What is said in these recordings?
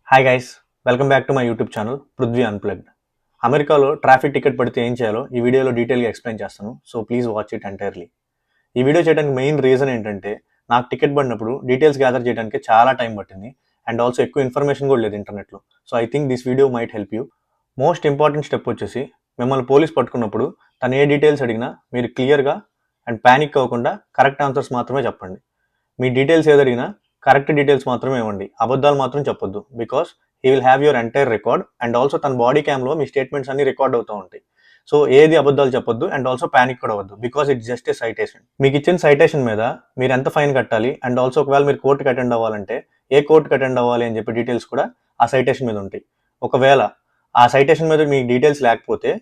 Hi guys, welcome back to my YouTube channel Prithvi unplugged. అమెరికాలో traffic ticket పడితే ఏం చేయాలో ఈ వీడియోలో డీటెయిల్గా ఎక్స్ప్లెయిన్ చేస్తాను. So please watch it entirely. ఈ వీడియో చేయడానికి మెయిన్ రీజన్ ఏంటంటే నాకు టికెట్ పడినప్పుడు డీటెయిల్స్ గ్యాదర్ చేయడానికి చాలా టైం పట్టింది అండ్ ఆల్సో ఎక్కువ ఇన్ఫర్మేషన్ కూడా లేదు ఇంటర్నెట్లో. So I think this video might help you. Most important step వచ్చేసి మిమ్మల్ని పోలీస్ పట్టుకున్నప్పుడు తను ఏ డీటెయిల్స్ అడిగినా మీరు క్లియర్గా అండ్ ప్యానిక్ అవ్వకుండా కరెక్ట్ ఆన్సర్స్ మాత్రమే చెప్పండి. మీ డీటెయిల్స్ ఏదడిగినా కరెక్ట్ డీటెయిల్స్ మాత్రమే ఇవ్వండి, అబద్ధాలు మాత్రం చెప్పొద్దు. Because he will have your entire record and also తన బాడీ క్యామ్లో మీ స్టేట్మెంట్స్ అన్ని రికార్డ్ అవుతూ ఉంటాయి. సో ఏది అబద్ధాలు చెప్పొద్దు అండ్ ఆల్సో ప్యానిక్ కూడా అవ్వద్దు, because it's just a citation. మీకు ఇచ్చిన సైటేషన్ మీద మీరు ఎంత ఫైన్ కట్టాలి అండ్ ఆల్సో ఒకవేళ మీరు కోర్టుకి అటెండ్ అవ్వాలంటే ఏ కోర్టుకి అటెండ్ అవ్వాలి అని చెప్పి డీటెయిల్స్ కూడా ఆ సైటేషన్ మీద ఉంటాయి. ఒకవేళ ఆ సైటేషన్ మీద మీ డీటెయిల్స్ లేకపోతే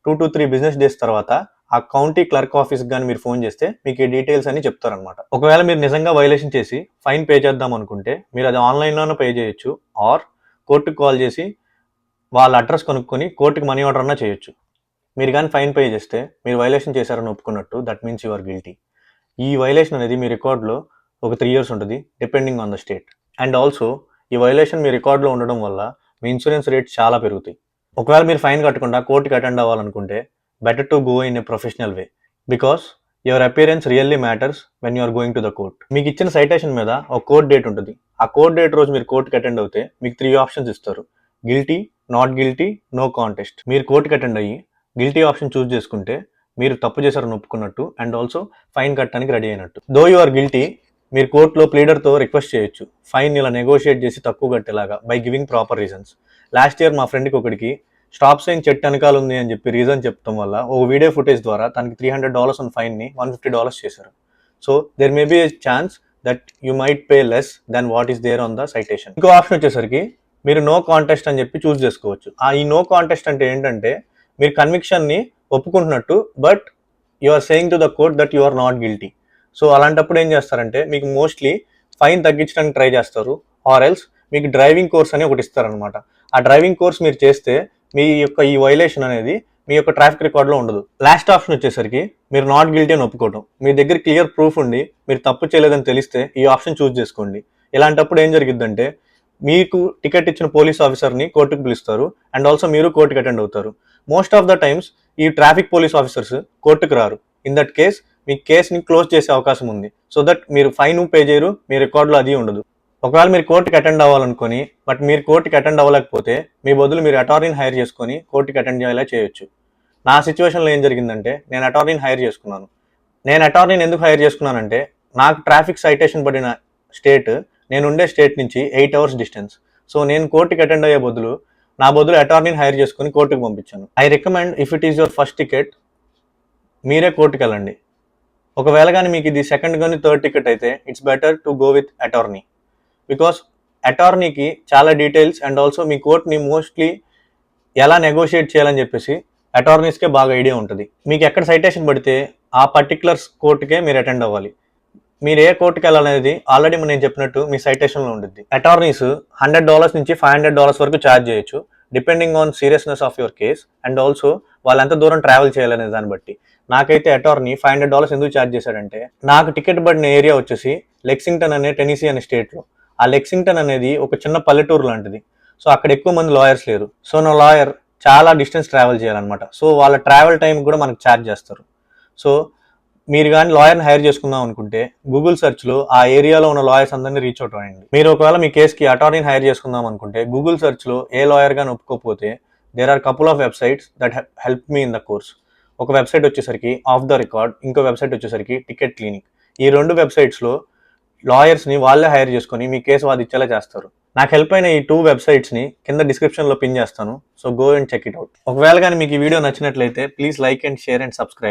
2 to 3 బిజినెస్ డేస్ తర్వాత ఆ కౌంటీ క్లర్క్ ఆఫీస్ కానీ మీరు ఫోన్ చేస్తే మీకు ఈ డీటెయిల్స్ అని చెప్తారనమాట. ఒకవేళ మీరు నిజంగా వైలేషన్ చేసి ఫైన్ పే చేద్దాం అనుకుంటే మీరు అది ఆన్లైన్లోనే పే చేయొచ్చు, ఆర్ కోర్టుకు కాల్ చేసి వాళ్ళ అడ్రస్ కనుక్కొని కోర్టుకి మనీ ఆర్డర్ అన్నా చేయొచ్చు. మీరు కానీ ఫైన్ పే చేస్తే మీరు వైలేషన్ చేశారని ఒప్పుకున్నట్టు, that means you are guilty. ఈ వైలేషన్ అనేది మీ రికార్డులో ఒక 3 years ఉంటుంది, depending on the state. And also ఈ వైలేషన్ మీ రికార్డులో ఉండడం వల్ల మీ ఇన్సూరెన్స్ రేట్స్ చాలా పెరుగుతాయి. ఒకవేళ మీరు ఫైన్ కట్టకుండా కోర్టుకి అటెండ్ అవ్వాలనుకుంటే better to go in a professional way, because your appearance really matters when you are going to the court. మీకు ఇచ్చిన సైటేషన్ మీద ఒక కోర్ట్ డేట్ ఉంటుంది. ఆ కోర్ట్ డేట్ రోజు మీరు కోర్టుకి అటెండ్ అవుతే మీకు 3 ఆప్షన్స్ ఇస్తారు: guilty, not guilty, no contest. మీరు కోర్టుకి అటెండ్ అయ్యి గిల్టీ ఆప్షన్ చూస్ చేసుకుంటే మీరు తప్పు చేశారని ఒప్పుకున్నట్టు అండ్ ఆల్సో ఫైన్ కట్టడానికి రెడీ అయినట్టు. దో యు ఆర్ గిల్టీ, మీరు కోర్టులో ప్లీడర్తో రిక్వెస్ట్ చేయొచ్చు ఫైన్ ఇలా నెగోషియేట్ చేసి తక్కువ కట్టేలాగా by giving proper reasons. Last year మా ఫ్రెండ్కి ఒకటికి స్టాప్ సైన్ చెట్టు వెనకాల ఉంది అని చెప్పి రీజన్ చెప్పడం వల్ల ఒక వీడియో ఫుటేజ్ ద్వారా తనకి $300 ఉన్న ఫైన్ని $150 చేశారు. So there may be a chance that you might pay less then what is there on the citation. ఇంకో ఆప్షన్ వచ్చేసరికి మీరు నో కాంటెస్ట్ అని చెప్పి చూస్ చేసుకోవచ్చు. ఈ నో కాంటెస్ట్ అంటే ఏంటంటే మీరు కన్విక్షన్ని ఒప్పుకుంటున్నట్టు, but you are saying to the court that you are not guilty. So అలాంటప్పుడు ఏం చేస్తారంటే మీకు మోస్ట్లీ ఫైన్ తగ్గించడానికి ట్రై చేస్తారు, ఆర్ ఎల్స్ మీకు డ్రైవింగ్ కోర్స్ అని ఒకటి ఇస్తారనమాట. ఆ డ్రైవింగ్ కోర్స్ మీరు చేస్తే మీ యొక్క ఈ వైలేషన్ అనేది మీ యొక్క ట్రాఫిక్ రికార్డులో ఉండదు. లాస్ట్ ఆప్షన్ వచ్చేసరికి మీరు నాట్ గిల్టీ అని ఒప్పుకోవడం. మీ దగ్గర క్లియర్ ప్రూఫ్ ఉండి మీరు తప్పు చేయలేదని తెలిస్తే ఈ ఆప్షన్ చూస్ చేసుకోండి. ఇలాంటప్పుడు ఏం జరిగిద్దంటే మీకు టికెట్ ఇచ్చిన పోలీస్ ఆఫీసర్ని కోర్టుకు పిలుస్తారు అండ్ ఆల్సో మీరు కోర్టుకు అటెండ్ అవుతారు. మోస్ట్ ఆఫ్ ద టైమ్స్ ఈ ట్రాఫిక్ పోలీస్ ఆఫీసర్స్ కోర్టుకు రారు. ఇన్ దట్ కేస్ మీ కేసుని క్లోజ్ చేసే అవకాశం ఉంది, సో దట్ మీరు ఫైన్ పే చేయరు, మీ రికార్డులో అది ఉండదు. ఒకవేళ మీరు కోర్టుకి అటెండ్ అవ్వాలనుకొని బట్ మీరు కోర్టుకి అటెండ్ అవ్వలేకపోతే మీ బదులు మీరు అటార్నీని హైర్ చేసుకొని కోర్టుకి అటెండ్ చేయాలా చేయొచ్చు. నా సిచ్యువేషన్లో ఏం జరిగిందంటే నేను అటార్నీని హైర్ చేసుకున్నాను. నేను అటార్నీని ఎందుకు హైర్ చేసుకున్నానంటే నాకు ట్రాఫిక్ సైటేషన్ పడిన స్టేట్ నేను ఉండే స్టేట్ నుంచి 8 hours డిస్టెన్స్. సో నేను కోర్టుకి అటెండ్ అయ్యే బదులు నా బదులు అటార్నీని హైర్ చేసుకుని కోర్టుకు పంపించాను. I recommend if it is your first ticket మీరే కోర్టుకి వెళ్ళండి. ఒకవేళ కానీ మీకు ఇది సెకండ్ కానీ థర్డ్ టికెట్ అయితే it's better to go with attorney, because అటార్నీకి చాలా డీటెయిల్స్ అండ్ ఆల్సో మీ కోర్ట్ని మోస్ట్లీ ఎలా నెగోషియేట్ చేయాలని చెప్పేసి అటార్నీస్కే బాగా ఐడియా ఉంటుంది. మీకు ఎక్కడ సైటేషన్ పడితే ఆ పర్టికులర్ కోర్టుకే మీరు అటెండ్ అవ్వాలి. మీరు ఏ కోర్టుకి వెళ్ళాలనేది ఆల్రెడీ నేను చెప్పినట్టు మీ సైటేషన్లో ఉంటుంది. అటార్నీస్ $100 నుంచి $500 వరకు ఛార్జ్ చేయొచ్చు, depending on seriousness of your case and also వాళ్ళు ఎంత దూరం ట్రావెల్ చేయాలనే దాన్ని బట్టి. నాకైతే అటార్నీ $500 ఎందుకు ఛార్జ్ చేశాడంటే నాకు టికెట్ పడిన ఏరియా వచ్చేసి లెక్సింగ్టన్ అనే టెనీసీ అనే స్టేట్లో. ఆ లెక్సింగ్టన్ అనేది ఒక చిన్న పల్లెటూరు లాంటిది. సో అక్కడ ఎక్కువ మంది లాయర్స్ లేరు. సో నా లాయర్ చాలా డిస్టెన్స్ ట్రావెల్ చేయాలన్నమాట. సో వాళ్ళ ట్రావెల్ టైం కూడా మనకు ఛార్జ్ చేస్తారు. సో మీరు కానీ లాయర్ని హైర్ చేసుకుందాం అనుకుంటే గూగుల్ సెర్చ్లో ఆ ఏరియాలో ఉన్న లాయర్స్ అందరినీ రీచ్ అవుట్ అవ్వండి. మీరు ఒకవేళ మీ కేసుకి అటార్నీని హైర్ చేసుకుందాం అనుకుంటే గూగుల్ సెర్చ్లో ఏ లాయర్ కానీ ఒప్పుకోకపోతే there are couple of websites that help me in the course. ఒక వెబ్సైట్ వచ్చేసరికి ఆఫ్ ద రికార్డ్, ఇంకో వెబ్సైట్ వచ్చేసరికి టికెట్ క్లినిక్. ఈ 2 వెబ్సైట్స్లో లాయర్స్ని వాళ్ళే హైర్ చేసుకొని మీ కేసు వాదించేలా చేస్తారు. నాకు హెల్ప్ అయిన ఈ 2 వెబ్సైట్స్ని కింద డిస్క్రిప్షన్లో పిన్ చేస్తాను. So go and check it out. ఒకవేళ కానీ మీకు ఈ వీడియో నచ్చినట్లయితే please like and share and subscribe.